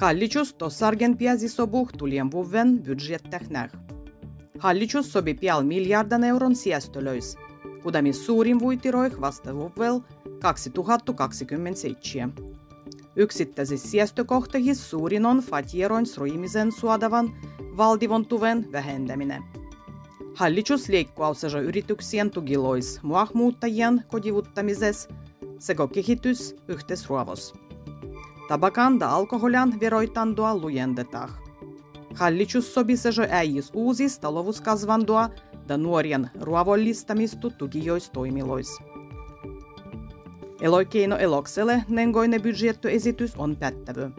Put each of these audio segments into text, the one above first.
Hallitus tossargen piäsi sobuh tulien vuoden budjettehner. Hallitus sobi pial miljardan euron säästölöis, kudamis suurin vuitiroih vasta vuovel 2027. Yksittäisissä säästökohteissa suurin on fatieroin sruimisen suodavan valdivontuven vähentäminen. Hallitus leikkaussejo yrityksien tugilois muahmuuttajien kodivuttamises sekä kehitys yhteisruovos. Tabakan ja alkoholian veroitandua lujendetaan. Hallitus sobi sejo äijis uusis talouskasvandua ja nuorien ruovollistamistu tugijoistoimilois. Eloikeino elokselle nengoinen budjettoesitys on pättävä.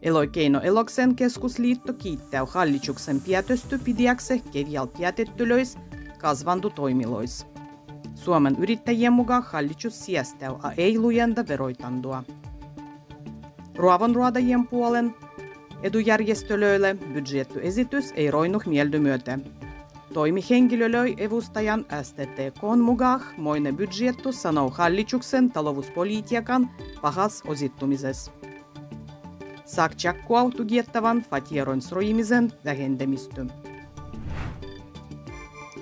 Eloikeino eloksen keskusliitto kiittää hallituksen päätöstä pidiäkse kevial päätettylöis kasvandutoimilois. Suomen yrittäjien mukaan hallitus siestää ei lujenda veroitandua. Ruovonruodajien puolen edujärjestölöille budjettoesitys ei roinut mieldymyötä. Toimihenkilölöi evustajan STTK:n mukaan moinen budjettu sanoo hallituksen talouspolitiikan pahas osittumisessa. Saakjakkua tugittavan fatieron sroimisen vähentämistä.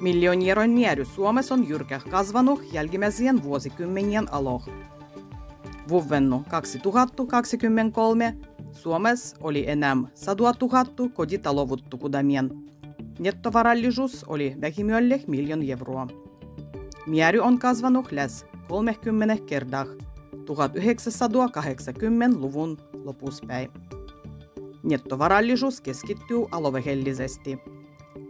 Miljoonieron määrä Suomessa on jyrkä kasvanut jälkimmäisien vuosikymmenien aloh. Vuoden 2023 Suomessa oli enää 100 000 kotitaloutta kudamien. Nettovarallisuus oli vähimmälle 1 000 000 euroa. Määrä on kasvanut lähes 30 kertaa 1980-luvun lopuspäin. Nettovarallisuus keskittyy alueellisesti.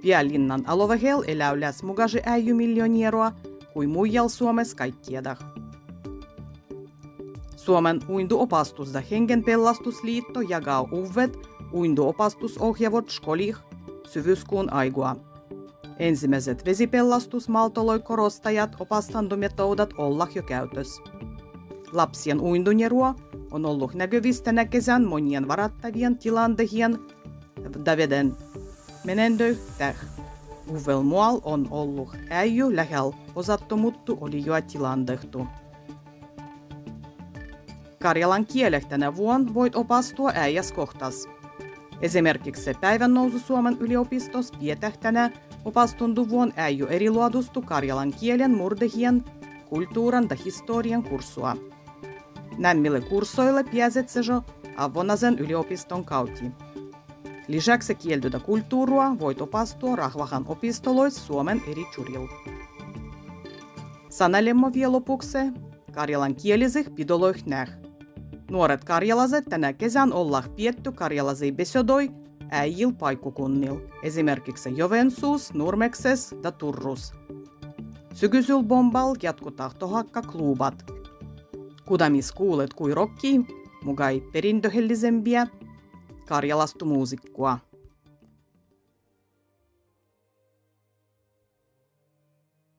Päälinnan alueella elää lähes mukaisin 1 miljoonaa euroa kuin muijalla Suomessa kaikkiaan. Suomen uintuopastus- ja hengenpelastusliitto jakaa uudet uintuopastusohjaavot skolih syvyyskuun aigua. Ensimmäiset vesipelastusmaltoloi korostajat opastantometodat olla jo käytössä. Lapsien uintunjerua on ollut näkyvissä tänä kesän monien varattavien tilanteiden ja veden menendöhtää. Uvel muual on ollut äijy lähellä osattomuttu oli jo tilantehtu. Karjalan kieleh tänä vuonna voit opastua äijäs kohtas. Esimerkiksi päivän nousu Suomen yliopistossa pietähtänä opastundu vuon äijy eriluodustu karjalan kielen murdehien, kulttuuran ja historian kurssua. Nämmille kurssoille pääset sejo Avonasen yliopiston kautta. Lisäksi kieltyä kulttuurua voit opastua Rahvahan opistolois Suomen eri churilla. Sanalemmo vielä lopuksi karjalan kielisih pidoloih näh. Nuoret karjalaiset tänä kesän ollaan pietty karjalaisia besodoi äijil paikkukunnil, esimerkiksi Joensuus, Nurmekses ja Turrus. Syksyl bombal jatkotahtohakka klubat. Kudamis kuulet kui rokki, mugai perintöhellisempiä karjalastu muusikkoa.